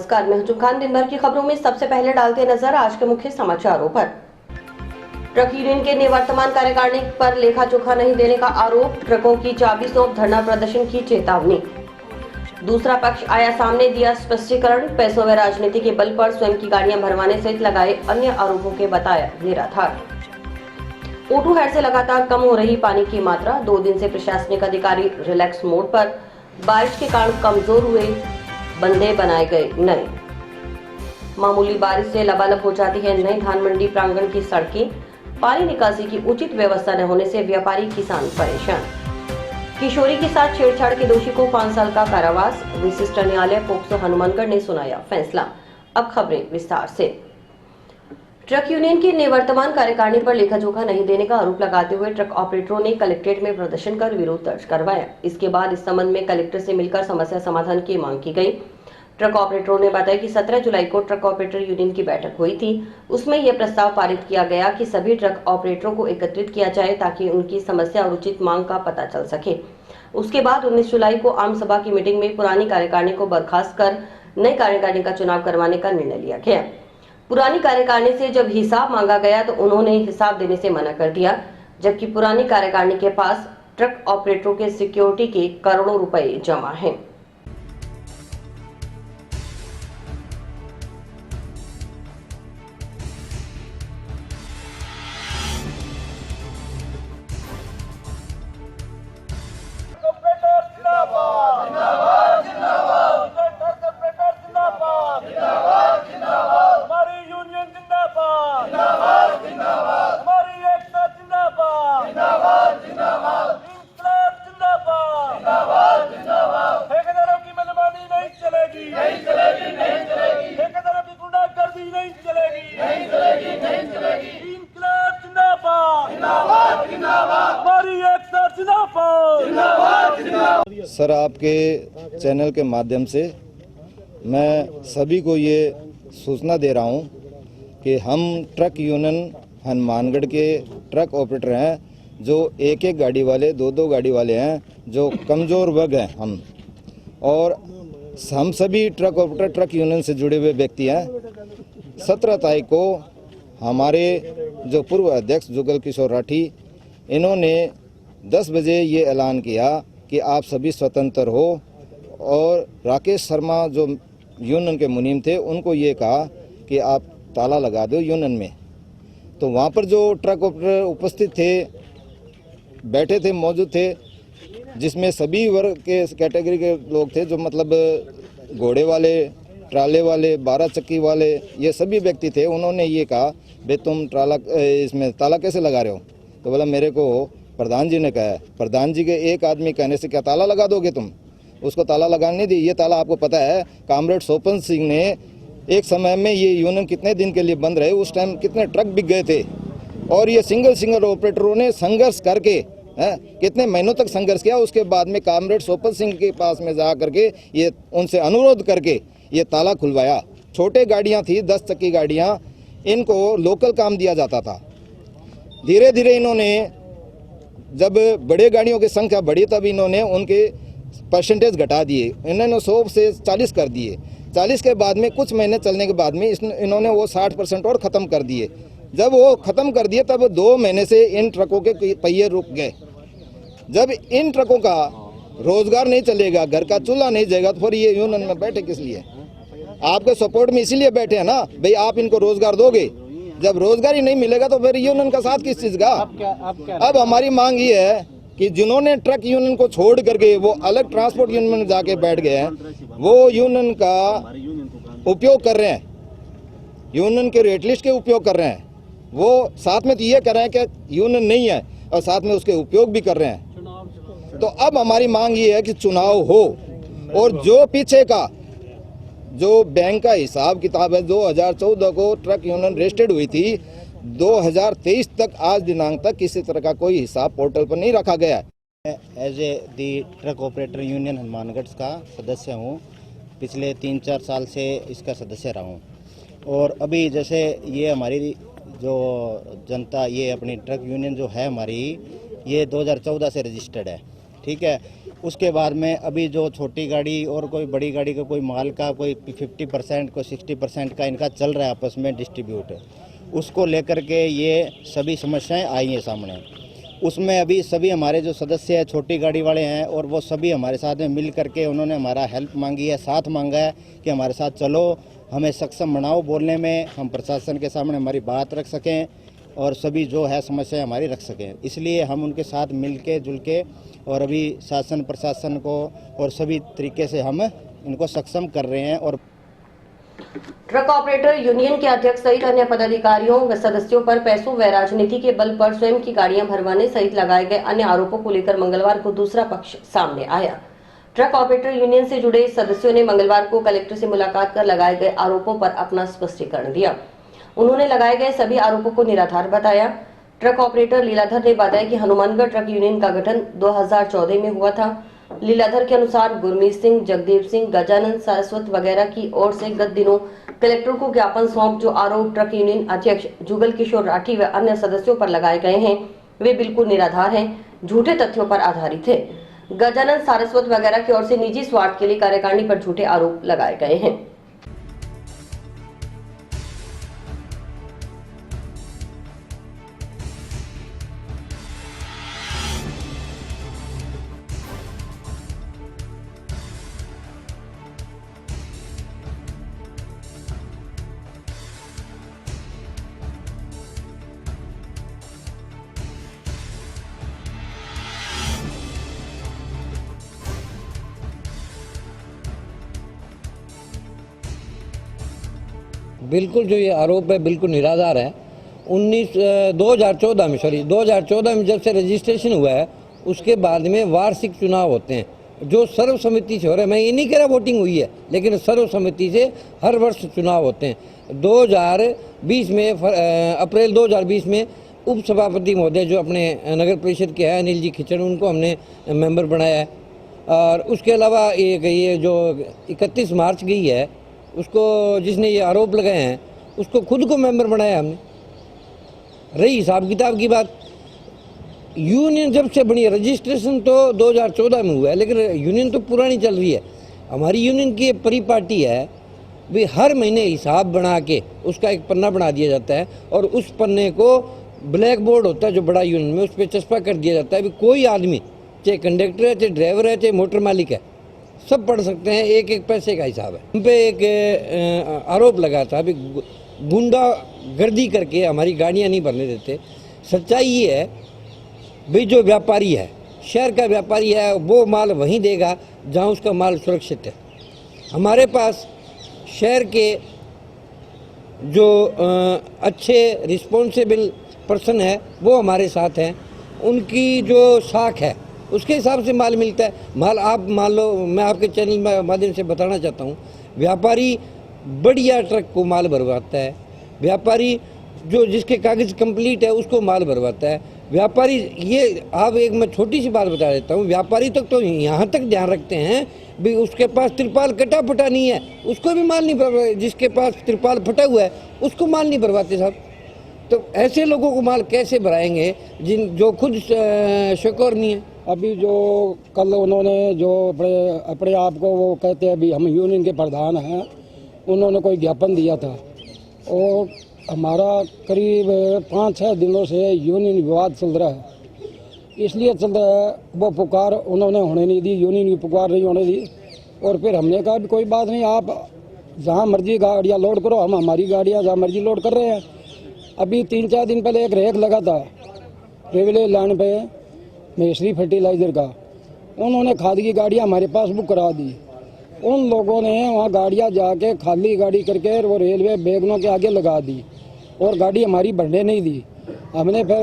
नमस्कार, मैं हजूम खान। दिन भर की खबरों में सबसे पहले डालते नजर आज के मुख्य समाचारों पर। ट्रक यूनियन के निवर्तमान कार्यकारिणी पर लेखा जोखा नहीं देने का आरोप, ट्रकों की चाबी सौंप धरना प्रदर्शन की चेतावनी। दूसरा पक्ष आया सामने, दिया स्पष्टीकरण, पैसों व राजनीति के बल पर स्वयं की गाड़ियां भरवाने सहित लगाए अन्य आरोपों के बताया निराधार। O2 हेड से लगातार कम हो रही पानी की मात्रा, 2 दिन से प्रशासनिक अधिकारी रिलैक्स मोड पर, बारिश के कारण कमजोर हुए बंदे बनाए गए नए। मामूली बारिश से लबालब हो जाती है नई धान मंडी प्रांगण की सड़कें, पानी निकासी की उचित व्यवस्था न होने से व्यापारी किसान परेशान। किशोरी के साथ छेड़छाड़ के दोषी को 5 साल का कारावास, विशिष्ट न्यायालय पोक्सो हनुमानगढ़ ने सुनाया फैसला। अब खबरें विस्तार से। ट्रक यूनियन की निवर्तमान कार्यकारिणी पर लेखा-जोखा नहीं देने का आरोप लगाते हुए ट्रक ऑपरेटरों ने कलेक्ट्रेट में प्रदर्शन कर विरोध दर्ज करवाया। इसके बाद इस संबंध में कलेक्टर से मिलकर समस्या समाधान की मांग की गई। ट्रक ऑपरेटरों ने बताया कि 17 जुलाई को ट्रक ऑपरेटर यूनियन की बैठक हुई थी। उसमें यह प्रस्ताव पारित किया गया कि सभी ट्रक ऑपरेटरों को एकत्रित किया जाए ताकि उनकी समस्या और उचित मांग का पता चल सके। उसके बाद 19 जुलाई को आम सभा की मीटिंग में पुरानी कार्यकारिणी को बर्खास्त कर नई कार्यकारिणी का चुनाव करवाने का निर्णय लिया गया। पुरानी कार्यकारिणी से जब हिसाब मांगा गया तो उन्होंने हिसाब देने से मना कर दिया, जबकि पुरानी कार्यकारिणी के पास ट्रक ऑपरेटरों के सिक्योरिटी के करोड़ों रुपए जमा हैं। सर, आपके चैनल के माध्यम से मैं सभी को ये सूचना दे रहा हूँ कि हम ट्रक यूनियन हनुमानगढ़ के ट्रक ऑपरेटर हैं, जो एक एक गाड़ी वाले, दो दो गाड़ी वाले हैं, जो कमज़ोर वर्ग हैं हम। और हम सभी ट्रक ऑपरेटर ट्रक यूनियन से जुड़े हुए व्यक्ति हैं। 17 तारीख को हमारे जो पूर्व अध्यक्ष जुगल किशोर राठी, इन्होंने 10 बजे ये ऐलान किया कि आप सभी स्वतंत्र हो, और राकेश शर्मा जो यूनियन के मुनीम थे उनको ये कहा कि आप ताला लगा दो यूनियन में। तो वहाँ पर जो ट्रक ऑपरेटर उपस्थित थे, बैठे थे, मौजूद थे, जिसमें सभी वर्ग के कैटेगरी के लोग थे, जो मतलब घोड़े वाले, ट्राले वाले, 12 चक्की वाले, ये सभी व्यक्ति थे। उन्होंने ये कहा, भाई तुम ट्राला इसमें ताला कैसे लगा रहे हो? तो बोला मेरे को प्रधान जी ने कहा है। प्रधान जी के एक आदमी कहने से क्या ताला लगा दोगे तुम? उसको ताला लगाने नहीं दी। ये ताला आपको पता है, कामरेड सोपन सिंह ने एक समय में ये यूनियन कितने दिन के लिए बंद रहे, उस टाइम कितने ट्रक बिक गए थे। और ये सिंगल ऑपरेटरों ने संघर्ष करके कितने महीनों तक संघर्ष किया। उसके बाद में कामरेड सोपन सिंह के पास में जा करके ये उनसे अनुरोध करके ये ताला खुलवाया। छोटे गाड़ियाँ थी, 10 चक्की गाड़ियाँ, इनको लोकल काम दिया जाता था। धीरे धीरे इन्होंने, जब बड़े गाड़ियों की संख्या बढ़ी, तब इन्होंने उनके परसेंटेज घटा दिए। इन्होंने 100 से 40 कर दिए। 40 के बाद में कुछ महीने चलने के बाद में इन्होंने वो 60% और ख़त्म कर दिए। जब वो ख़त्म कर दिए तब 2 महीने से इन ट्रकों के पहिए रुक गए। जब इन ट्रकों का रोजगार नहीं चलेगा, घर का चूल्हा नहीं जाएगा, तो फिर ये यूनियन में बैठे किस लिए? आपके सपोर्ट में इसीलिए बैठे हैं ना, भाई आप इनको रोजगार दोगे। जब रोजगार ही नहीं मिलेगा तो फिर यूनियन का साथ किस चीज का? अब हमारी मांग ये है कि जिन्होंने ट्रक यूनियन को छोड़ करके वो अलग ट्रांसपोर्ट यूनियन में जाके बैठ गए हैं, वो यूनियन का उपयोग कर रहे हैं, यूनियन के रेट लिस्ट के उपयोग कर रहे हैं। वो साथ में तो ये कर रहे हैं कि यूनियन नहीं है, और साथ में उसके उपयोग भी कर रहे हैं। तो अब हमारी मांग ये है कि चुनाव हो, और जो पीछे का जो बैंक का हिसाब किताब है, 2014 को ट्रक यूनियन रजिस्टर्ड हुई थी, 2023 तक आज दिनांक तक किसी तरह का कोई हिसाब पोर्टल पर नहीं रखा गया है। As a the truck operator union Hanumangarh का सदस्य हूँ। पिछले 3-4 साल से इसका सदस्य रहा हूँ। और अभी जैसे ये हमारी जो जनता, ये अपनी ट्रक यूनियन जो है हमारी, ये 2014 से रजिस्टर्ड है। ठीक है। उसके बाद में अभी जो छोटी गाड़ी और कोई बड़ी गाड़ी का कोई माल का कोई 50% कोई 60% का इनका चल रहा है आपस में डिस्ट्रीब्यूट, उसको लेकर के ये सभी समस्याएं आई हैं सामने। उसमें अभी सभी हमारे जो सदस्य हैं छोटी गाड़ी वाले हैं और वो सभी हमारे साथ में मिल करके उन्होंने हमारा हेल्प मांगी है, साथ मांगा है कि हमारे साथ चलो, हमें सक्षम बनाओ बोलने में, हम प्रशासन के सामने हमारी बात रख सकें और सभी जो है समस्या हमारी रख सकें। इसलिए हम उनके साथ मिल के जुल के और अभी शासन प्रशासन को और सभी तरीके से हम इनको सक्षम कर रहे हैं। और ट्रक ऑपरेटर यूनियन के अध्यक्ष सहित अन्य पदाधिकारियों व सदस्यों पर पैसों व राजनीति के बल पर स्वयं की गाड़ियां भरवाने सहित लगाए गए अन्य आरोपों को लेकर मंगलवार को दूसरा पक्ष सामने आया। ट्रक ऑपरेटर यूनियन से जुड़े सदस्यों ने मंगलवार को कलेक्टर से मुलाकात कर लगाए गए आरोपों पर अपना स्पष्टीकरण दिया। उन्होंने लगाए गए सभी आरोपों को निराधार बताया। ट्रक ऑपरेटर लीलाधर ने बताया कि हनुमानगढ़ ट्रक यूनियन का गठन 2014 में हुआ था। लीलाधर के अनुसार गुरमीत सिंह, जगदेव सिंह, गजानंद सारस्वत वगैरह की ओर से गत दिनों कलेक्टर को ज्ञापन सौंप जो आरोप ट्रक यूनियन अध्यक्ष जुगल किशोर राठी व अन्य सदस्यों पर लगाए गए हैं वे बिल्कुल निराधार हैं, झूठे तथ्यों पर आधारित है। गजानंद सारस्वत वगैरह की ओर से निजी स्वार्थ के लिए कार्यकारिणी पर झूठे आरोप लगाए गए हैं। बिल्कुल जो ये आरोप है बिल्कुल निराधार है। 2014 में जब से रजिस्ट्रेशन हुआ है उसके बाद में वार्षिक चुनाव होते हैं जो सर्वसम्मति से हो रहे हैं। मैं ये नहीं कह रहा वोटिंग हुई है, लेकिन सर्वसम्मति से हर वर्ष चुनाव होते हैं। 2020 में अप्रैल 2020 में उप सभापति महोदय जो अपने नगर परिषद के हैं अनिल जी खिचड़, उनको हमने मेंबर बनाया है। और उसके अलावा ये जो 31 मार्च गई है उसको जिसने ये आरोप लगाए हैं उसको खुद को मेंबर बनाया हमने। रही हिसाब किताब की बात, यूनियन जब से बनी है, रजिस्ट्रेशन तो 2014 में हुआ है लेकिन यूनियन तो पुरानी चल रही है। हमारी यूनियन की परिपाटी है भी हर महीने हिसाब बना के उसका एक पन्ना बना दिया जाता है और उस पन्ने को ब्लैक बोर्ड होता है जो बड़ा यूनियन में, उस पर चस्पा कर दिया जाता है भी कोई आदमी चाहे कंडक्टर है, चाहे ड्राइवर है, चाहे मोटर मालिक है, सब पढ़ सकते हैं। एक एक पैसे का हिसाब है। हम पे एक आरोप लगा था अभी गुंडागर्दी करके हमारी गाड़ियां नहीं भरने देते। सच्चाई ये है भाई जो व्यापारी है, शहर का व्यापारी है, वो माल वहीं देगा जहां उसका माल सुरक्षित है। हमारे पास शहर के जो अच्छे रिस्पॉन्सिबल पर्सन है वो हमारे साथ हैं, उनकी जो साख है उसके हिसाब से माल मिलता है। माल आप मान लो, मैं आपके चैनल माध्यम से बताना चाहता हूँ, व्यापारी बढ़िया ट्रक को माल भरवाता है, व्यापारी जो जिसके कागज़ कंप्लीट है उसको माल भरवाता है। व्यापारी ये आप एक मैं छोटी सी बात बता देता हूँ, व्यापारी तक तो यहाँ तक ध्यान रखते हैं भी उसके पास तिरपाल कटा फटा नहीं है उसको भी माल नहीं भरवा, जिसके पास तिरपाल फटा हुआ है उसको माल नहीं भरवाते साहब। तो ऐसे लोगों को माल कैसे भराएंगे जो खुद शिकोर नहीं है। अभी जो कल उन्होंने जो अपने आप को वो कहते हैं अभी हम यूनियन के प्रधान हैं, उन्होंने कोई ज्ञापन दिया था और हमारा करीब 5-6 दिनों से यूनियन विवाद चल रहा है। इसलिए चल रहा है वो पुकार उन्होंने होने नहीं दी, यूनियन की पुकार नहीं होने दी। और फिर हमने कहा भी कोई बात नहीं, आप जहाँ मर्जी गाड़ियाँ लोड करो, हम हमारी गाड़ियाँ जहाँ मर्जी लोड कर रहे हैं। अभी 3-4 दिन पहले एक रेक लगा था रेलवे लाइन पे मेसरी फर्टिलाइज़र का, उन्होंने खाद की गाड़ियाँ हमारे पास बुक करा दी। उन लोगों ने वहाँ गाड़ियाँ जाके खाली गाड़ी करके वो रेलवे बैगनों के आगे लगा दी और गाड़ी हमारी बढ़ने नहीं दी। हमने फिर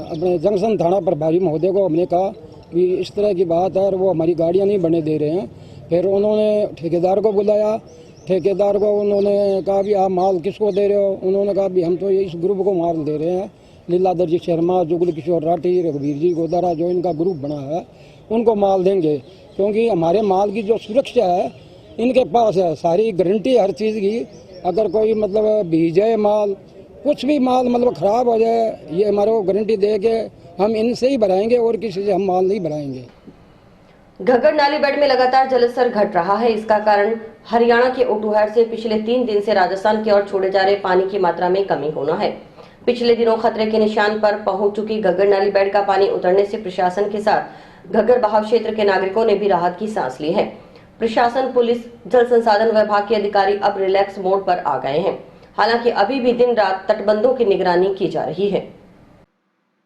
अपने जंक्शन थाना प्रभारी महोदय को हमने कहा कि इस तरह की बात है और वो हमारी गाड़ियाँ नहीं बढ़ने दे रहे हैं। फिर उन्होंने ठेकेदार को बुलाया, ठेकेदार को उन्होंने कहा भी आप माल किसको दे रहे हो? उन्होंने कहा भी हम तो इस ग्रुप को माल दे रहे हैं, लीलाधर जी शर्मा, जुगल किशोर राठी, रघुवीर जी गोदारा, जो इनका ग्रुप बना है उनको माल देंगे, क्योंकि हमारे माल की जो सुरक्षा है इनके पास है, सारी गारंटी हर चीज़ की। अगर कोई मतलब भीग जाए माल, कुछ भी माल मतलब ख़राब हो जाए, ये हमारे को गारंटी दे के हम इनसे ही भराएंगे और किसी से हम माल नहीं भराएंगे। घग्गर नाली बेड में लगातार जलस्तर घट रहा है। इसका कारण हरियाणा के ओटूहैड से पिछले 3 दिन से राजस्थान की ओर छोड़े जा रहे पानी की मात्रा में कमी होना है। पिछले दिनों खतरे के निशान पर पहुंच चुकी घग्गर नाली बेड का पानी उतरने से प्रशासन के साथ घग्गर बहाव क्षेत्र के नागरिकों ने भी राहत की सांस ली है। प्रशासन, पुलिस, जल संसाधन विभाग के अधिकारी अब रिलैक्स मोड पर आ गए हैं। हालांकि अभी भी दिन रात तटबंधों की निगरानी की जा रही है।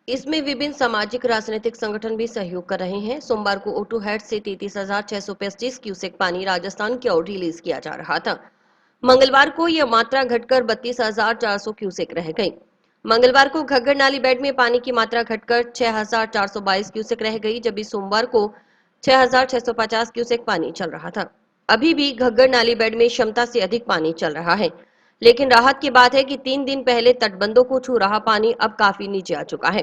इसमें विभिन्न सामाजिक राजनीतिक संगठन भी सहयोग कर रहे हैं। सोमवार को ओटूहैड से 33,625 क्यूसेक पानी राजस्थान की ओर रिलीज किया जा रहा था। मंगलवार को यह मात्रा घटकर 32,400 क्यूसेक रह गई। मंगलवार को घग्गर नाली बेड में पानी की मात्रा घटकर 6,422 क्यूसेक रह गई, जबकि सोमवार को 6,650 क्यूसेक पानी चल रहा था। अभी भी घग्गर नाली बेड में क्षमता से अधिक पानी चल रहा है, लेकिन राहत की बात है कि 3 दिन पहले तटबंधों को छू रहा पानी अब काफी नीचे आ चुका है।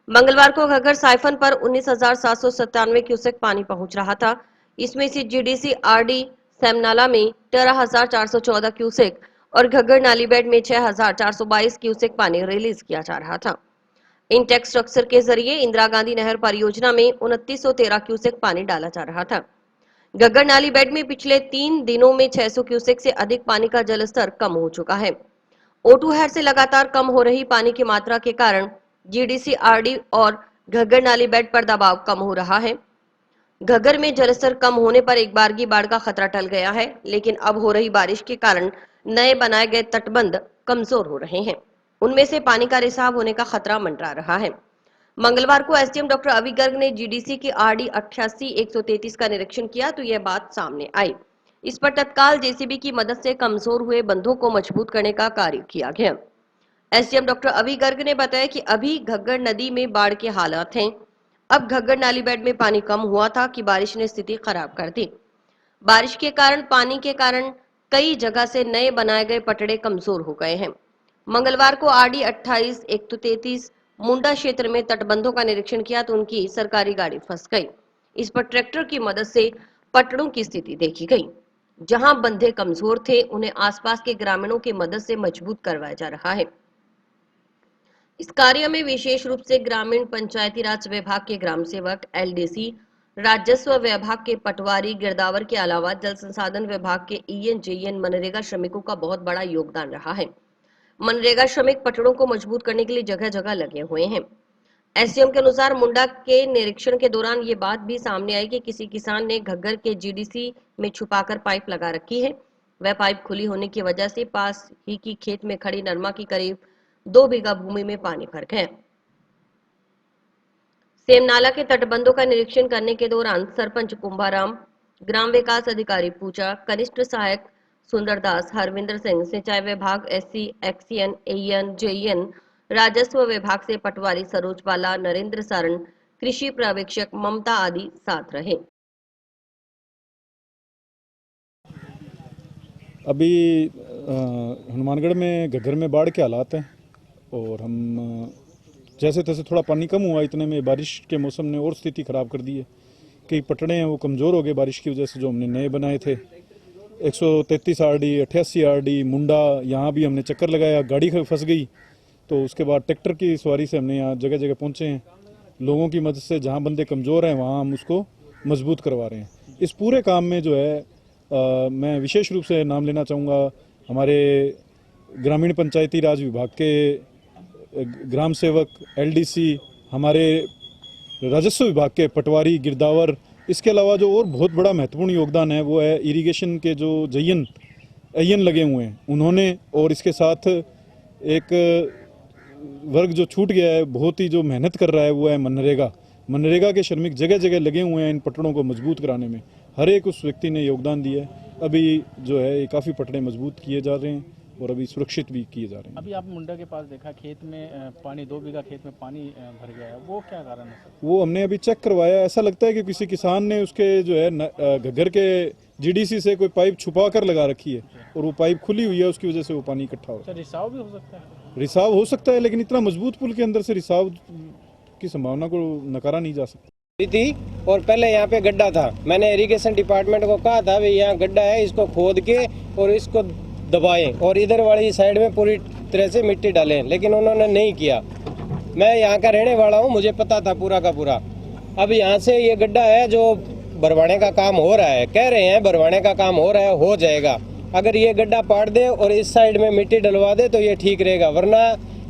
मंगलवार को घग्गर साइफन पर 19,797 क्यूसेक पानी पहुंच रहा था। इसमें से जीडीसी आरडी सेमनाला में 13,414 क्यूसेक और घग्गर नाली बेड में 6,422 क्यूसेक पानी रिलीज किया जा रहा था। इंटेक स्ट्रक्चर के जरिए इंदिरा गांधी नहर परियोजना में 2913 क्यूसेक पानी डाला जा रहा था। घग्गर नाली बेड में पिछले 3 दिनों में 600 क्यूसेक से अधिक पानी का जलस्तर कम हो चुका है। ओटूहैड से लगातार कम हो रही पानी की मात्रा के कारण जीडीसी आरडी और घग्गर नाली बेड पर दबाव कम हो रहा है। घग्गर में जलस्तर कम होने पर एक बारगी बाढ़ का खतरा टल गया है, लेकिन अब हो रही बारिश के कारण नए बनाए गए तटबंध कमजोर हो रहे हैं। उनमें से पानी का रिसाव होने का खतरा मंडरा रहा है। मंगलवार को एसडीएम डॉक्टर अवी गर्ग ने जीडीसी की आरडी 88-133 का निरीक्षण किया तो यह बात सामने आई। इस पर तत्काल जेसीबी की मदद से कमजोर हुए बंधों को मजबूत करने का कार्य किया गया। एसडीएम डॉक्टर अवी गर्ग ने बताया कि अभी घग्गर नदी में बाढ़ के हालात हैं। अब घग्गर नाली बेड में पानी कम हुआ था कि बारिश ने स्थिति खराब कर दी। बारिश के कारण पानी के कारण कई जगह से नए बनाए गए पटड़े कमजोर हो गए हैं। मंगलवार को आरडी 28-133 मुंडा क्षेत्र में तटबंधों का निरीक्षण किया तो उनकी सरकारी गाड़ी फंस गई। इस पर ट्रैक्टर की मदद से पटड़ों की स्थिति देखी गई। जहां बंधे कमजोर थे उन्हें आसपास के ग्रामीणों की मदद से मजबूत करवाया जा रहा है। इस कार्य में विशेष रूप से ग्रामीण पंचायती राज विभाग के ग्राम सेवक, एलडीसी, राजस्व विभाग के पटवारी, गिरदावर के अलावा जल संसाधन विभाग के ईएन, मनरेगा श्रमिकों का बहुत बड़ा योगदान रहा है। मनरेगा श्रमिक पटड़ों को मजबूत करने के लिए जगह जगह लगे हुए हैं। एसडीएम के अनुसार मुंडा के निरीक्षण के दौरान ये बात भी सामने आई कि किसी किसान ने घग्गर के जीडीसी में छुपाकर पाइप लगा रखी है। वह पाइप खुली होने की वजह से पास ही की खेत में खड़ी नरमा की करीब 2 बीघा भूमि में पानी भर गया। सेमनाला के तटबंधों का निरीक्षण करने के दौरान सरपंच कुंभाराम, ग्राम विकास अधिकारी पूजा, कनिष्ठ सहायक सुंदरदास, हरविंदर सिंह, सिंचाई विभाग एससी, एक्सीएन, एएन, जेईएन, राजस्व विभाग से पटवारी सरोज बाला, नरेंद्र सारण, कृषि पर्यवेक्षक ममता आदि साथ रहे। अभी हनुमानगढ़ में घग्गर में बाढ़ के हालात हैं और हम जैसे तैसे थोड़ा पानी कम हुआ, इतने में बारिश के मौसम ने और स्थिति ख़राब कर दी है। कई पटड़े हैं वो कमज़ोर हो गए बारिश की वजह से, जो हमने नए बनाए थे। 133 आरडी, 88 आरडी, मुंडा, यहाँ भी हमने चक्कर लगाया, गाड़ी फंस गई। तो उसके बाद ट्रैक्टर की सवारी से हमने यहाँ जगह जगह पहुँचे हैं। लोगों की मदद से जहाँ बंदे कमज़ोर हैं वहाँ हम उसको मजबूत करवा रहे हैं। इस पूरे काम में जो है मैं विशेष रूप से नाम लेना चाहूँगा हमारे ग्रामीण पंचायती राज विभाग के ग्राम सेवक, एलडीसी, हमारे राजस्व विभाग के पटवारी, गिरदावर। इसके अलावा जो और बहुत बड़ा महत्वपूर्ण योगदान है वो है इरिगेशन के जो जेईएन लगे हुए हैं उन्होंने, और इसके साथ एक वर्ग जो छूट गया है, बहुत ही जो मेहनत कर रहा है वो है मनरेगा के श्रमिक जगह जगह लगे हुए हैं इन पटड़ों को मजबूत कराने में। हर एक उस व्यक्ति ने योगदान दिया है। अभी जो है ये काफ़ी पटड़े मजबूत किए जा रहे हैं और अभी सुरक्षित भी किए जा रहे हैं। अभी आप मुंडा के पास देखा, खेत में पानी 2 बीघा खेत में पानी भर गया है, वो क्या कारण है? वो हमने अभी चेक करवाया। ऐसा लगता है कि किसी किसान ने उसके जो है घग्गर के जीडीसी से कोई पाइप छुपा कर लगा रखी है और वो पाइप खुली हुई है, उसकी वजह से वो पानी इकट्ठा हो रहा है। रिसाव भी हो सकता है? रिसाव हो सकता है, लेकिन इतना मजबूत पुल के अंदर से रिसाव की संभावना को नकारा नहीं जा सकता थी। और पहले यहाँ पे गड्ढा था, मैंने इरिगेशन डिपार्टमेंट को कहा था भाई यहाँ गड्ढा है, इसको खोद के और इसको दबाएं और इधर वाली साइड में पूरी तरह से मिट्टी डालें, लेकिन उन्होंने नहीं किया। मैं यहाँ का रहने वाला हूँ, मुझे पता था पूरा का पूरा। अब यहाँ से ये गड्ढा है जो भरवाने का काम हो रहा है, कह रहे हैं भरवाने का काम हो रहा है, हो जाएगा। अगर ये गड्ढा पाट दे और इस साइड में मिट्टी डलवा दे तो ये ठीक रहेगा, वरना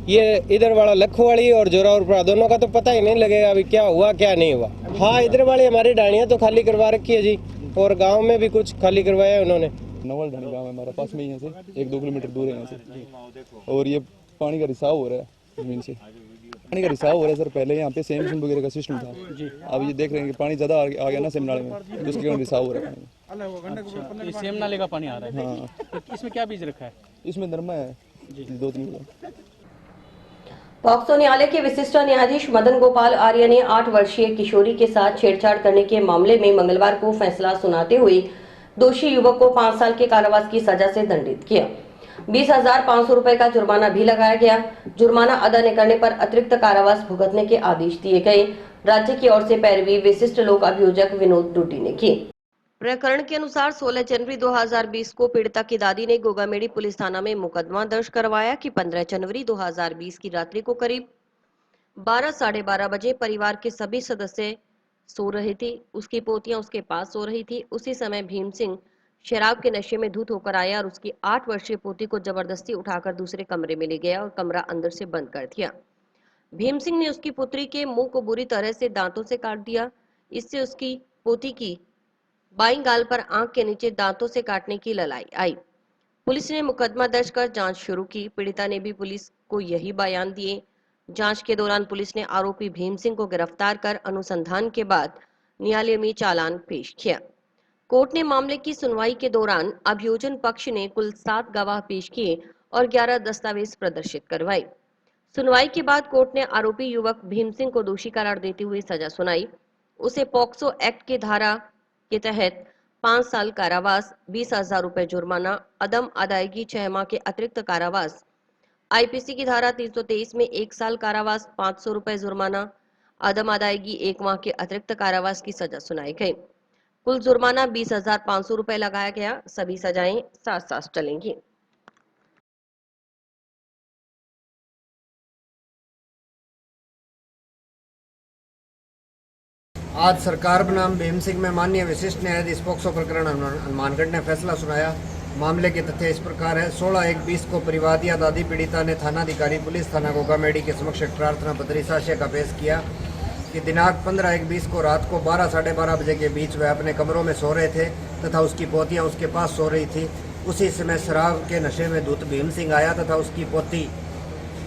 ये इधर वाला लखवाड़ी और जोरावरपुरा दोनों का तो पता ही नहीं लगेगा अभी क्या हुआ क्या नहीं हुआ। हाँ, इधर वाली हमारी डाणियाँ तो खाली करवा रखी है जी, और गाँव में भी कुछ खाली करवाया है उन्होंने। नवल ढाणी गाँव है हमारा, पास में ही यहाँ से 1-2 किलोमीटर दूर है यहाँ से। और ये पानी का रिसाव हो रहा है जमीन से, पानी का रिसाव हो रहा है सर। पहले यहाँ पे सेम वगैरह का सिस्टम था, अब ये देख रहे हैं कि पानी ज़्यादा आ गया ना सेम नाले में, तो उसके कारण रिसाव हो रहा है पानी। ये सेम नाले का पानी आ रहा है। हाँ, इसमें क्या बीज रखा है? इसमें नरमा है 2-3 किलो। पॉक्सो न्यायालय के विशिष्ट न्यायाधीश मदन गोपाल आर्य ने 8 वर्षीय किशोरी के साथ छेड़छाड़ करने के मामले में मंगलवार को फैसला सुनाते हुए दोषी युवक को 5 साल के कारावास की सजा से दंडित किया। 20,500 रुपए का जुर्माना भी लगाया गया। जुर्माना अदा न करने पर अतिरिक्त कारावास भुगतने के आदेश दिए गए। राज्य की ओर से पैरवी विशिष्ट लोक अभियोजक विनोद डूडी ने की। प्रकरण के अनुसार 16 जनवरी 2020 को पीड़िता की दादी ने गोगामेड़ी पुलिस थाना में मुकदमा दर्ज करवाया कि 15 जनवरी 2020 की रात्रि को करीब 12 साढ़े 12 बजे परिवार के सभी सदस्य सो रहे थे। उसकी पोतियां उसके पास सो रही थी। उसी समय भीम सिंह शराब के नशे में धुत होकर आया और उसकी 8 वर्षीय पोती को जबरदस्ती उठाकर दूसरे कमरे में ले गया और कमरा अंदर से बंद कर दिया। भीम सिंह ने उसकी पुत्री के मुंह को बुरी तरह से दांतों से काट दिया। इससे उसकी पोती की बाईं गाल पर आंख के नीचे दांतों से काटने की ललाई आई। पुलिस ने मुकदमा दर्ज कर जांच शुरू की। पीड़िता ने भी पुलिस को यही बयान दिए। जांच के दौरान पुलिस ने आरोपी भीम सिंह को गिरफ्तार कर अनुसंधान के बाद न्यायालय में चालान पेश किया। कोर्ट ने मामले की सुनवाई के दौरान अभियोजन पक्ष ने कुल 7 गवाह पेश किए और 11 दस्तावेज प्रदर्शित करवाए। सुनवाई के बाद कोर्ट ने आरोपी युवक भीम सिंह को दोषी करार देते हुए सजा सुनाई। उसे पॉक्सो एक्ट की धारा के तहत 5 साल कारावास, 20,000 रुपए जुर्माना, अदम अदायगी 6 माह के अतिरिक्त कारावास, आईपीसी की धारा 323 में 1 साल कारावास, 500 रुपए जुर्माना, अदम अदायगी 1 माह के अतिरिक्त कारावास की सजा सुनाई गई। कुल जुर्माना 20,500 रुपए लगाया गया। सभी सजाएं साथ साथ चलेंगी। आज सरकार बनाम भीम सिंह में माननीय विशिष्ट न्यायाधीश पॉक्सो प्रकरण हनुमानगढ़ ने फैसला सुनाया। मामले के तथ्य इस प्रकार है। 16/1/20 को परिवादी या दादी पीड़िता ने थानाधिकारी पुलिस थाना गोगामेड़ी के समक्ष एक प्रार्थना पत्र इस आशय का पेश किया कि दिनांक 15/1/20 को रात को 12 साढ़े 12 बजे के बीच वह अपने कमरों में सो रहे थे तथा उसकी पोतियां उसके पास सो रही थी। उसी समय शराब के नशे में धुत भीम सिंह आया तथा उसकी पोती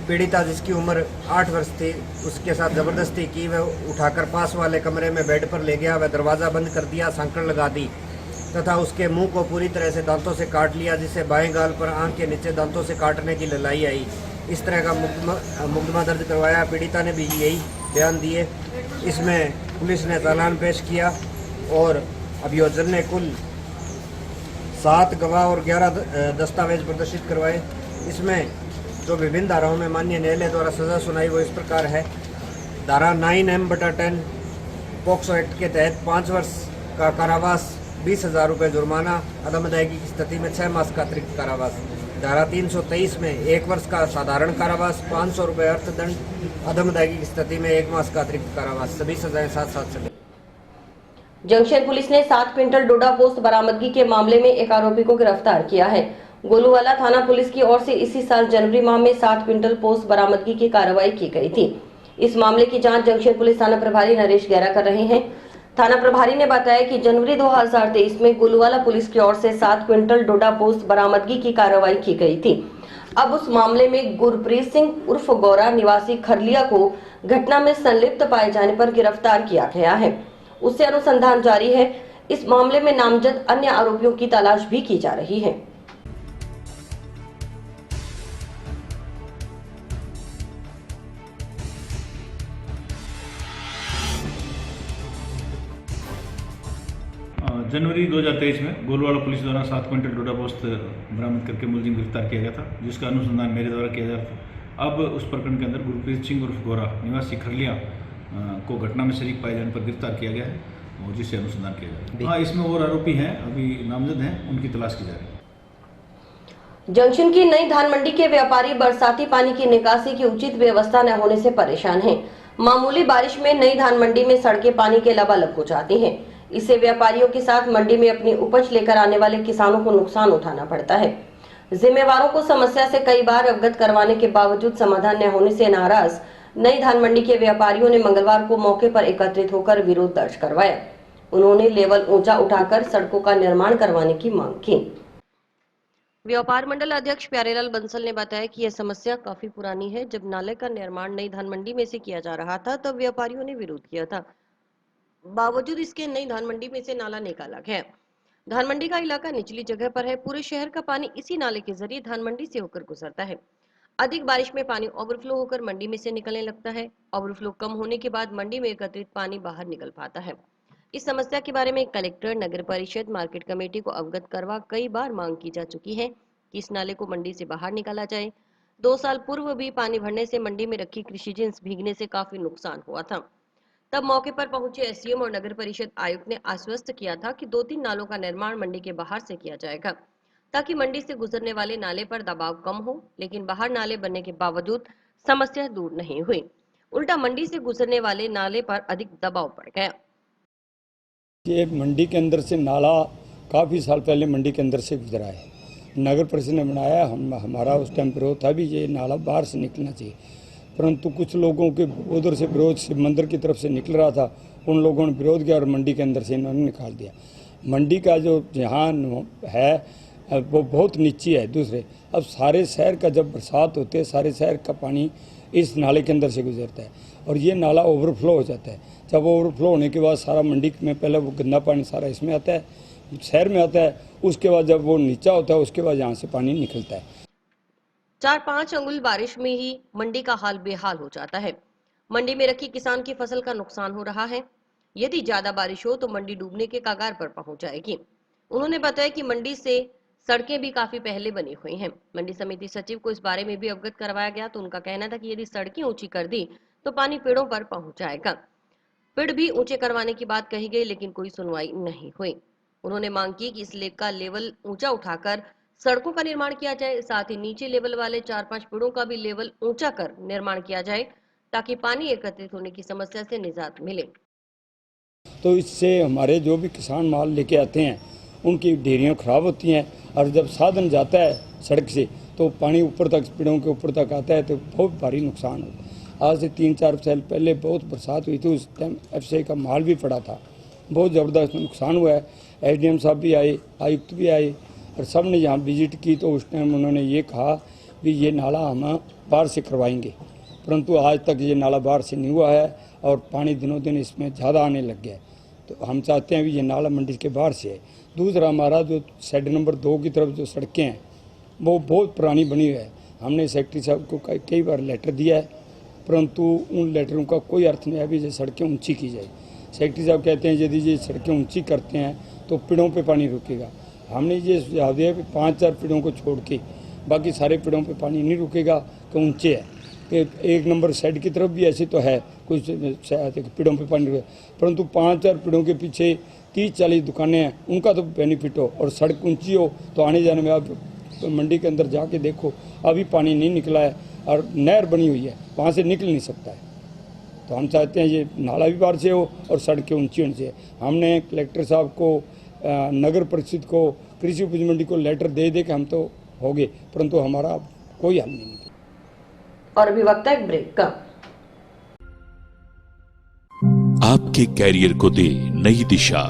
पीड़िता जिसकी उम्र 8 वर्ष थी उसके साथ जबरदस्ती की। वह उठाकर पास वाले कमरे में बेड पर ले गया। वह दरवाज़ा बंद कर दिया, सांकड़ लगा दी तथा उसके मुंह को पूरी तरह से दांतों से काट लिया, जिससे बाएं गाल पर आंख के नीचे दांतों से काटने की ललाई आई। इस तरह का मुकदमा दर्ज करवाया। पीड़िता ने भी यही बयान दिए। इसमें पुलिस ने चालान पेश किया और अभियोजन ने कुल 7 गवाह और 11 दस्तावेज प्रदर्शित करवाए। इसमें जो विभिन्न धाराओं में माननीय न्यायालय द्वारा सजा सुनाई वो इस प्रकार है। धारा 9M/10 पॉक्सो एक्ट के तहत 5 वर्ष का कारावास, 20,000 रुपये जुर्माना, अदम अदायगी की स्थिति में 6 मास का अतिरिक्त कारावास। धारा 323 में 1 वर्ष का साधारण कारावास, 500 रुपये अर्थदंड, अदम अदायगी की स्थिति में 1 मास का अतिरिक्त कारावास। सभी सजाएं साथ साथ चले। जंक्शन पुलिस ने 7 क्विंटल डोडा पोस्त बरामदगी के मामले में एक आरोपी को गिरफ्तार किया है। गोलूवाला थाना पुलिस की ओर से इसी साल जनवरी माह में 7 क्विंटल पोस्त बरामदगी की कार्रवाई की गई थी। इस मामले की जांच जंक्शन पुलिस थाना प्रभारी नरेश गैरा कर रहे हैं। थाना प्रभारी ने बताया कि जनवरी 2023 में गोलूवाला पुलिस की ओर से 7 क्विंटल डोडा पोस्त बरामदगी की कार्रवाई की गई थी। अब उस मामले में गुरप्रीत सिंह उर्फ गौरा निवासी खरलिया को घटना में संलिप्त पाए जाने पर गिरफ्तार किया गया है। उससे अनुसंधान जारी है। इस मामले में नामजद अन्य आरोपियों की तलाश भी की जा रही है। जनवरी 2023 में गोलूवाला पुलिस द्वारा 7 क्विंटल डोडा पोस्त बरामद करके मुलजिम गिरफ्तार किया गया था, जिसका अनुसंधान मेरे द्वारा किया जा रहा था। अब उस प्रकरण के अंदर गुरप्रीत सिंह उर्फ गोरा निवासी खरलिया को घटना में शरीक पाए जाने पर गिरफ्तार किया गया है और जिससे अनुसंधान किया जा रहा है। हाँ, इसमें और आरोपी हैं, अभी नामजद हैं, उनकी तलाश की जा रही है। जंक्शन की नई धान मंडी के व्यापारी बरसाती पानी की निकासी की उचित व्यवस्था न होने से परेशान हैं। मामूली बारिश में नई धान मंडी में सड़कें पानी के लबालब हो जाती हैं। इससे व्यापारियों के साथ मंडी में अपनी उपज लेकर आने वाले किसानों को नुकसान उठाना पड़ता है। जिम्मेवारों को समस्या से कई बार अवगत करवाने के बावजूद समाधान न होने से नाराज नई धान मंडी के व्यापारियों ने मंगलवार को मौके पर एकत्रित होकर विरोध दर्ज करवाया। उन्होंने लेवल ऊंचा उठाकर सड़कों का निर्माण करवाने की मांग की। व्यापार मंडल अध्यक्ष प्यारेलाल बंसल ने बताया कि यह समस्या काफी पुरानी है। जब नाले का निर्माण नई धान मंडी में से किया जा रहा था तब व्यापारियों ने विरोध किया था। बावजूद इसके नई धान मंडी में से नाला निकाला गया। धान मंडी का इलाका निचली जगह पर है। पूरे शहर का पानी इसी नाले के जरिए धान मंडी से होकर गुजरता है। अधिक बारिश में पानी ओवरफ्लो होकर मंडी में से निकलने लगता है। ओवरफ्लो कम होने के बाद मंडी में एकत्रित पानी बाहर निकल पाता है। इस समस्या के बारे में कलेक्टर, नगर परिषद, मार्केट कमेटी को अवगत करवा कई बार मांग की जा चुकी है कि इस नाले को मंडी से बाहर निकाला जाए। 2 साल पूर्व भी पानी भरने से मंडी में रखी कृषि जिन्स भीगने से काफी नुकसान हुआ था। तब मौके पर पहुंचे एसडीएम और नगर परिषद आयुक्त ने आश्वस्त किया था कि 2-3 नालों का निर्माण मंडी के बाहर से किया जाएगा ताकि मंडी से गुजरने वाले नाले पर दबाव कम हो। लेकिन बाहर नाले बनने के बावजूद समस्या दूर नहीं हुई, उल्टा मंडी से गुजरने वाले नाले पर अधिक दबाव पड़ गया। ये मंडी के अंदर से नाला काफ़ी साल पहले मंडी के अंदर से गुजरा है। नगर परिषद ने बनाया, हमारा उस टाइम विरोध था भी ये नाला बाहर से निकलना चाहिए, परंतु कुछ लोगों के उधर से विरोध से मंदिर की तरफ से निकल रहा था, उन लोगों ने विरोध किया और मंडी के अंदर से इन्होंने निकाल दिया। मंडी का जो यहाँ है वो बहुत नीची है। दूसरे अब सारे शहर का जब बरसात होती है सारे शहर का पानी इस नाले के अंदर से गुजरता है और ये नाला ओवरफ्लो हो जाता है। जब ओवरफ्लो होने के बाद सारा मंडी में पहले वो गंदा पानी सारा इसमें आता है, शहर में आता है, उसके बाद जब वो नीचा होता है उसके बाद यहाँ से पानी निकलता है। 4-5 अंगुल बारिश में ही मंडी का हाल बेहाल हो जाता है। मंडी में रखी किसान की फसल का नुकसान हो रहा है। यदि ज्यादा बारिश हो तो मंडी डूबने के कगार पर पहुंच जाएगी। उन्होंने बताया कि मंडी से सड़कें भी काफी पहले बनी हुई हैं। मंडी समिति सचिव को इस बारे में भी अवगत करवाया गया तो उनका कहना था कि यदि सड़कें ऊंची कर दी तो पानी पेड़ों पर पहुंच जाएगा। पेड़ भी ऊंचे करवाने की बात कही गई लेकिन कोई सुनवाई नहीं हुई। उन्होंने मांग की कि इस लेक का लेवल ऊंचा उठाकर सड़कों का निर्माण किया जाए, साथ ही नीचे लेवल वाले 4-5 पेड़ों का भी लेवल ऊंचा कर निर्माण किया जाए ताकि पानी एकत्रित होने की समस्या से निजात मिले। तो इससे हमारे जो भी किसान माल लेके आते हैं उनकी ढेरियाँ खराब होती हैं और जब साधन जाता है सड़क से तो पानी ऊपर तक पेड़ों के ऊपर तक आता है तो बहुत भारी नुकसान होता है। आज से 3-4 साल पहले बहुत बरसात हुई थी, उस टाइम एफसीआई का माल भी पड़ा था, बहुत ज़बरदस्त नुकसान हुआ है। एसडीएम साहब भी आए, आयुक्त भी आए और सब ने यहाँ विजिट की तो उस टाइम उन्होंने ये कहा कि ये नाला हम बाहर से करवाएंगे, परंतु आज तक ये नाला बाहर से नहीं हुआ है और पानी दिनों दिन इसमें ज़्यादा आने लग गया। तो हम चाहते हैं कि ये नाला मंडी के बाहर से है। दूसरा हमारा जो साइड नंबर 2 की तरफ जो सड़कें हैं वो बहुत पुरानी बनी हुई है। हमने सेक्रेटरी साहब को कई बार लेटर दिया है परंतु उन लेटरों का कोई अर्थ नहीं है अभी ये सड़कें ऊंची की जाए। सेक्रेटरी साहब कहते हैं यदि ये सड़कें ऊंची करते हैं तो पेड़ों पे पानी रुकेगा। हमने ये सुझाव दिया कि 5-4 पेड़ों को छोड़ के बाकी सारे पेड़ों पे पानी नहीं रुकेगा कि ऊंचे है कि 1 नंबर साइड की तरफ भी ऐसे तो है कुछ पेड़ों पे पानी रुकेगा, परंतु 5-4 पेड़ों के पीछे 30-40 दुकानें हैं, उनका तो बेनिफिट हो और सड़क ऊंची हो तो आने जाने में आप मंडी के अंदर जाके देखो अभी पानी नहीं निकला है और नहर बनी हुई है, वहाँ से निकल नहीं सकता है। तो हम चाहते हैं ये नाला भी बाहर से हो और सड़कें ऊंची होनी चाहिए। हमने कलेक्टर साहब को, नगर परिषद को, कृषि उपज मंडी को लेटर दे के हम तो हो गए परंतु हमारा कोई हल नहीं निकला। और अभी वक्त है एक ब्रेक का। आपके कैरियर को दे नई दिशा।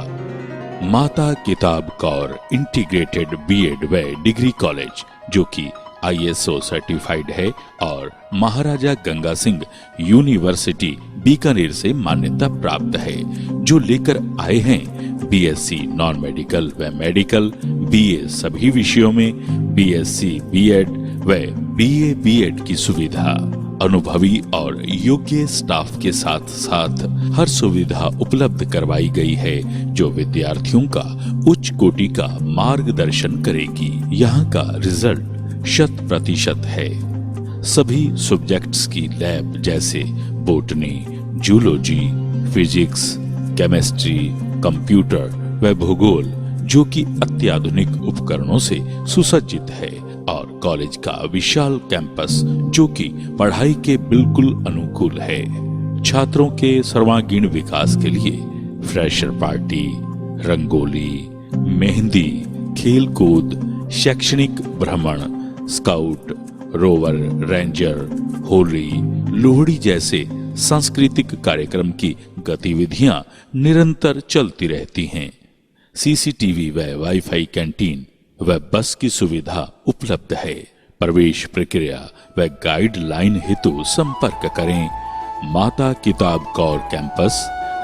माता किताब कौर इंटीग्रेटेड बीएड व डिग्री कॉलेज जो कि ISO सर्टिफाइड है और महाराजा गंगा सिंह यूनिवर्सिटी बीकानेर से मान्यता प्राप्त है, जो लेकर आए हैं BSc नॉन मेडिकल व मेडिकल, BA सभी विषयों में, BSc बीएड व BA बीएड की सुविधा। अनुभवी और योग्य स्टाफ के साथ साथ हर सुविधा उपलब्ध करवाई गई है जो विद्यार्थियों का उच्च कोटि का मार्गदर्शन करेगी। यहाँ का रिजल्ट 100% है। सभी सब्जेक्ट्स की लैब जैसे botany, zoology, physics, chemistry, computer व भूगोल जो कि अत्याधुनिक उपकरणों से सुसज्जित है और कॉलेज का विशाल कैंपस जो कि पढ़ाई के बिल्कुल अनुकूल है। छात्रों के सर्वांगीण विकास के लिए फ्रेशर पार्टी, रंगोली, मेहंदी, खेल कूद, शैक्षणिक भ्रमण, scout, rover, ranger, Holi, Lohri जैसे सांस्कृतिक कार्यक्रम की गतिविधियां निरंतर चलती रहती हैं। सीसीटीवी व वाईफाई कैंटीन व बस की सुविधा उपलब्ध है। प्रवेश प्रक्रिया व गाइडलाइन हेतु संपर्क करें माता किताब Kaur campus,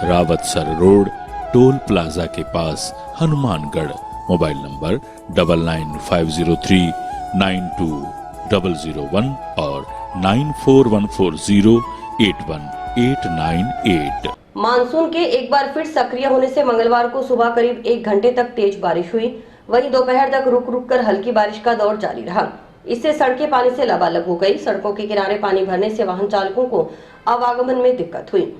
Rawatsar road, toll plaza के पास, हनुमानगढ़। मोबाइल नंबर 9950392001 और 9414081898। मानसून के एक बार फिर सक्रिय होने से मंगलवार को सुबह करीब 1 घंटे तक तेज बारिश हुई। वहीं दोपहर तक रुक रुक कर हल्की बारिश का दौर जारी रहा। इससे सड़कें पानी से लबालब हो गई। सड़कों के किनारे पानी भरने से वाहन चालकों को आवागमन में दिक्कत हुई।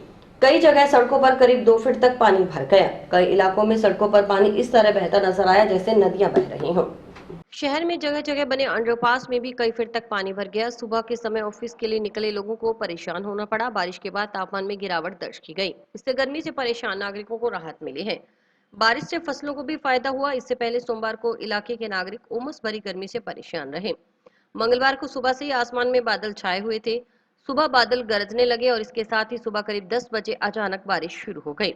कई जगह सड़कों पर करीब 2 फीट तक पानी भर गया। कई इलाकों में सड़कों पर पानी इस तरह बहता नजर आया जैसे नदियां बह रही हों। शहर में जगह जगह बने अंडरपास में भी कई फीट तक पानी भर गया। सुबह के समय ऑफिस के लिए निकले लोगों को परेशान होना पड़ा। बारिश के बाद तापमान में गिरावट दर्ज की गई। इससे गर्मी से परेशान नागरिकों को राहत मिली है। बारिश से फसलों को भी फायदा हुआ। इससे पहले सोमवार को इलाके के नागरिक उमस भरी गर्मी से परेशान रहे। मंगलवार को सुबह से ही आसमान में बादल छाए हुए थे। सुबह बादल गरजने लगे और इसके साथ ही सुबह करीब 10 बजे अचानक बारिश शुरू हो गई।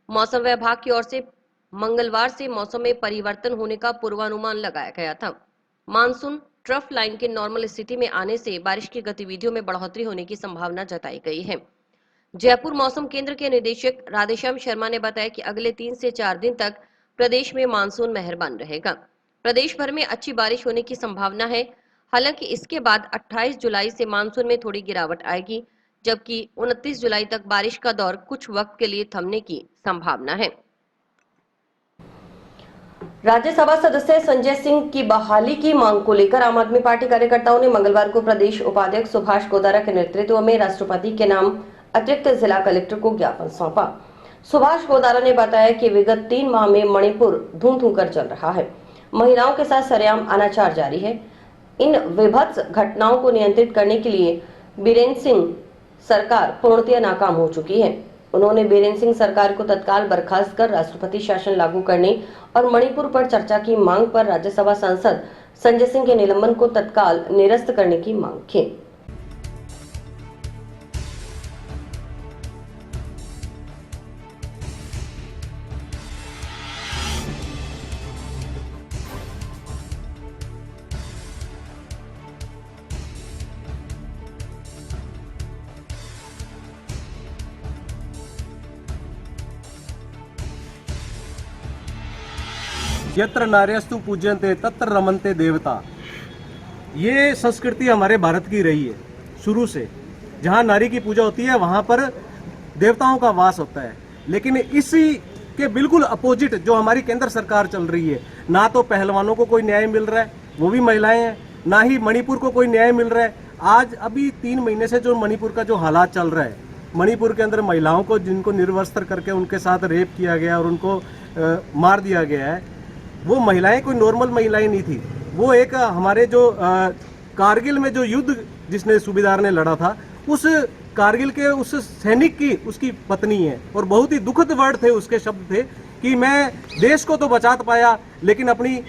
मौसम विभाग की ओर से मंगलवार से मौसम में परिवर्तन होने का पूर्वानुमान लगाया गया था। मानसून ट्रफ लाइन के नॉर्मल स्थिति में आने से बारिश की गतिविधियों में बढ़ोतरी होने की संभावना जताई गई है। जयपुर मौसम केंद्र के निदेशक राधेश्याम शर्मा ने बताया कि अगले 3 से 4 दिन तक प्रदेश में मानसून मेहरबान रहेगा। प्रदेश भर में अच्छी बारिश होने की संभावना है। हालांकि इसके बाद 28 जुलाई से मानसून में थोड़ी गिरावट आएगी, जबकि 29 जुलाई तक बारिश का दौर कुछ वक्त के लिए थमने की संभावना है। राज्यसभा सदस्य संजय सिंह की बहाली की मांग को लेकर आम आदमी पार्टी कार्यकर्ताओं ने मंगलवार को प्रदेश उपाध्यक्ष सुभाष गोदारा के नेतृत्व में राष्ट्रपति के नाम अतिरिक्त जिला कलेक्टर को ज्ञापन सौंपा। सुभाष गोदारा ने बताया कि विगत 3 माह में मणिपुर धूम कर चल रहा है। महिलाओं के साथ सरेआम अनाचार जारी है। इन विभत्स घटनाओं को नियंत्रित करने के लिए बीरेन सिंह सरकार पूर्णतया नाकाम हो चुकी है। उन्होंने बीरेन सिंह सरकार को तत्काल बर्खास्त कर राष्ट्रपति शासन लागू करने और मणिपुर पर चर्चा की मांग पर राज्यसभा सांसद संजय सिंह के निलंबन को तत्काल निरस्त करने की मांग की। यत्र नार्यस्तु पूज्यन्ते तत्र रमन्ते देवता। ये संस्कृति हमारे भारत की रही है शुरू से। जहाँ नारी की पूजा होती है वहाँ पर देवताओं का वास होता है। लेकिन इसी के बिल्कुल अपोजिट जो हमारी केंद्र सरकार चल रही है, ना तो पहलवानों को कोई न्याय मिल रहा है, वो भी महिलाएं हैं, ना ही मणिपुर को कोई न्याय मिल रहा है। आज अभी 3 महीने से जो मणिपुर का जो हालात चल रहा है, मणिपुर के अंदर महिलाओं को जिनको निर्वस्त्र करके उनके साथ रेप किया गया और उनको मार दिया गया है, वो महिलाएं कोई नॉर्मल महिलाएं नहीं थी। वो एक हमारे जो कारगिल में जो युद्ध जिसने सूबेदार ने लड़ा था, उस कारगिल के उस सैनिक की उसकी पत्नी है। और बहुत ही दुखद वर्ड थे, उसके शब्द थे कि मैं देश को तो बचा पाया लेकिन अपनी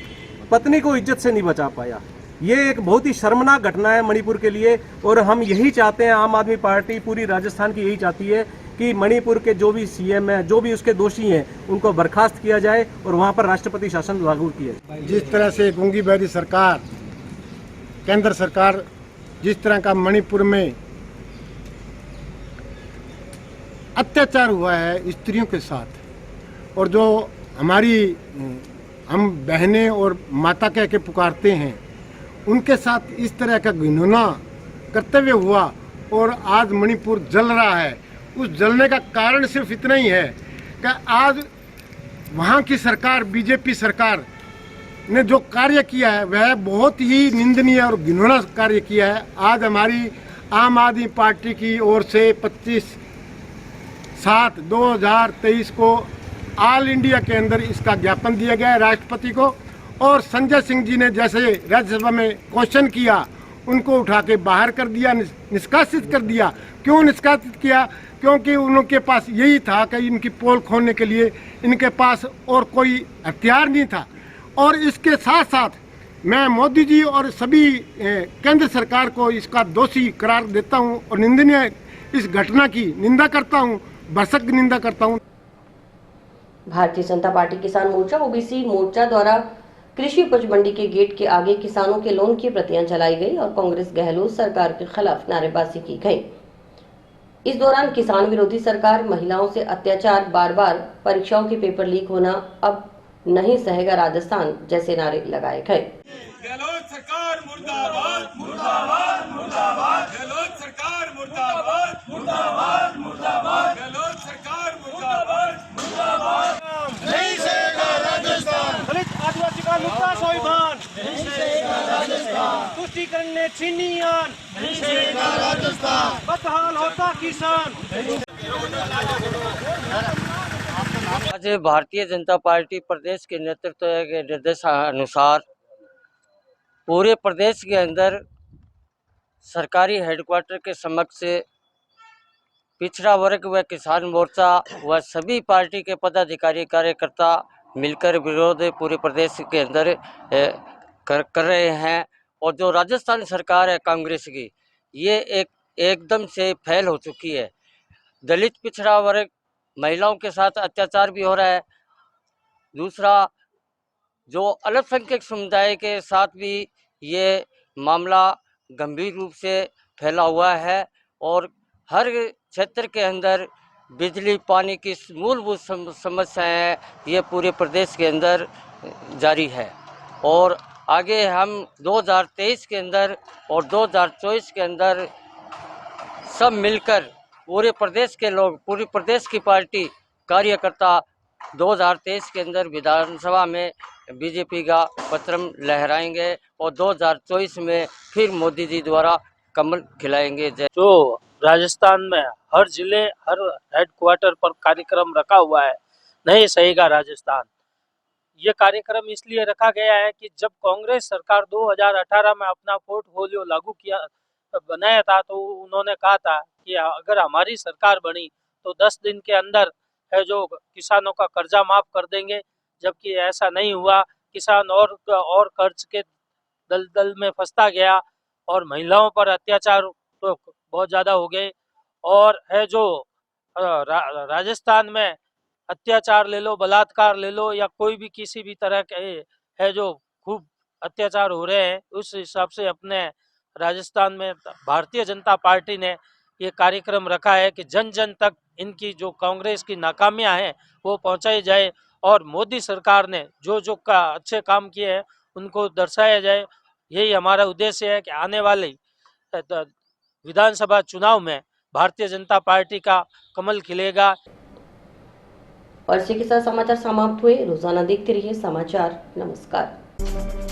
पत्नी को इज्जत से नहीं बचा पाया। ये एक बहुत ही शर्मनाक घटना है मणिपुर के लिए। और हम यही चाहते हैं, आम आदमी पार्टी पूरी राजस्थान की यही चाहती है कि मणिपुर के जो भी सीएम है, जो भी उसके दोषी हैं, उनको बर्खास्त किया जाए और वहां पर राष्ट्रपति शासन लागू किया जाए। जिस तरह से गूंगी बहरी सरकार, केंद्र सरकार जिस तरह का मणिपुर में अत्याचार हुआ है स्त्रियों के साथ, और जो हमारी हम बहनें और माता कह के पुकारते हैं, उनके साथ इस तरह का घिनौना कर्तव्य हुआ और आज मणिपुर जल रहा है। उस जलने का कारण सिर्फ इतना ही है कि आज वहाँ की सरकार, बीजेपी सरकार ने जो कार्य किया है वह बहुत ही निंदनीय और घिनौना कार्य किया है। आज हमारी आम आदमी पार्टी की ओर से 25/7/2023 को ऑल इंडिया के अंदर इसका ज्ञापन दिया गया है राष्ट्रपति को, और संजय सिंह जी ने जैसे राज्यसभा में क्वेश्चन किया, उनको उठा के बाहर कर दिया, निष्कासित कर दिया। क्यों निष्कासित किया? क्योंकि उनके पास यही था कि इनकी पोल खोलने के लिए इनके पास और कोई हथियार नहीं था। और इसके साथ साथ मैं मोदी जी और सभी केंद्र सरकार को इसका दोषी करार देता हूं और निंदनीय इस घटना की निंदा करता हूं, भरसक निंदा करता हूं। भारतीय जनता पार्टी किसान मोर्चा ओबीसी मोर्चा द्वारा कृषि उपज मंडी के गेट के आगे किसानों के लोन की प्रतियां जलाई गई और कांग्रेस गहलोत सरकार के खिलाफ नारेबाजी की गई। इस दौरान किसान विरोधी सरकार, महिलाओं से अत्याचार, बार बार परीक्षाओं के पेपर लीक होना, अब नहीं सहेगा राजस्थान जैसे नारे लगाए गए। गहलोत सरकार मुर्दाबाद, मुर्दाबाद, मुर्दाबाद। गहलोत सरकार मुर्दाबाद, मुर्दाबाद, मुर्दाबाद। गहलोत सरकार मुर्दाबाद, मुर्दाबाद। नहीं सहेगा राजस्थान। दलित आदिवासी का मुद्दा स्वाभिमान नहीं सहेगा राजस्थान। तुष्टीकरण ने छीनी आन नहीं सहेगा राजस्थान। बदहाल होता किसान। आज भारतीय जनता पार्टी प्रदेश के नेतृत्व के निर्देशानुसार पूरे प्रदेश के अंदर सरकारी हेडक्वार्टर के समक्ष पिछड़ा वर्ग व किसान मोर्चा व सभी पार्टी के पदाधिकारी कार्यकर्ता मिलकर विरोध पूरे प्रदेश के अंदर कर रहे हैं। और जो राजस्थान सरकार है कांग्रेस की, ये एकदम से फेल हो चुकी है। दलित पिछड़ा वर्ग, महिलाओं के साथ अत्याचार भी हो रहा है। दूसरा, जो अल्पसंख्यक समुदाय के साथ भी ये मामला गंभीर रूप से फैला हुआ है और हर क्षेत्र के अंदर बिजली पानी की मूलभूत समस्याएं ये पूरे प्रदेश के अंदर जारी है। और आगे हम 2023 के अंदर और 2024 के अंदर सब मिलकर पूरे प्रदेश के लोग, पूरी प्रदेश की पार्टी कार्यकर्ता 2023 के अंदर विधानसभा में बीजेपी का पत्रम लहराएंगे और 2024 में फिर मोदी जी द्वारा कमल खिलाएंगे। जो राजस्थान में हर जिले, हर हेडक्वार्टर पर कार्यक्रम रखा हुआ है, नहीं सहेगा राजस्थान। ये कार्यक्रम इसलिए रखा गया है कि जब कांग्रेस सरकार 2018 में अपना पोर्टफोलियो लागू बनाया था, तो उन्होंने कहा था कि अगर हमारी सरकार बनी तो 10 दिन के अंदर है जो किसानों का कर्जा माफ कर देंगे। जबकि ऐसा नहीं हुआ, किसान और कर्ज के दलदल में फंसता गया और महिलाओं पर अत्याचार तो बहुत ज़्यादा हो गए। और है जो राजस्थान में अत्याचार ले लो, बलात्कार ले लो या कोई भी किसी भी तरह के है जो खूब अत्याचार हो रहे हैं, उस हिसाब से अपने राजस्थान में भारतीय जनता पार्टी ने ये कार्यक्रम रखा है कि जन जन तक इनकी जो कांग्रेस की नाकामियां हैं वो पहुंचाई जाए और मोदी सरकार ने जो अच्छे काम किए हैं उनको दर्शाया जाए। यही हमारा उद्देश्य है कि आने वाले विधानसभा चुनाव में भारतीय जनता पार्टी का कमल खिलेगा। और इसी के साथ समाचार समाप्त हुए। रोजाना देखते रहिए समाचार। नमस्कार।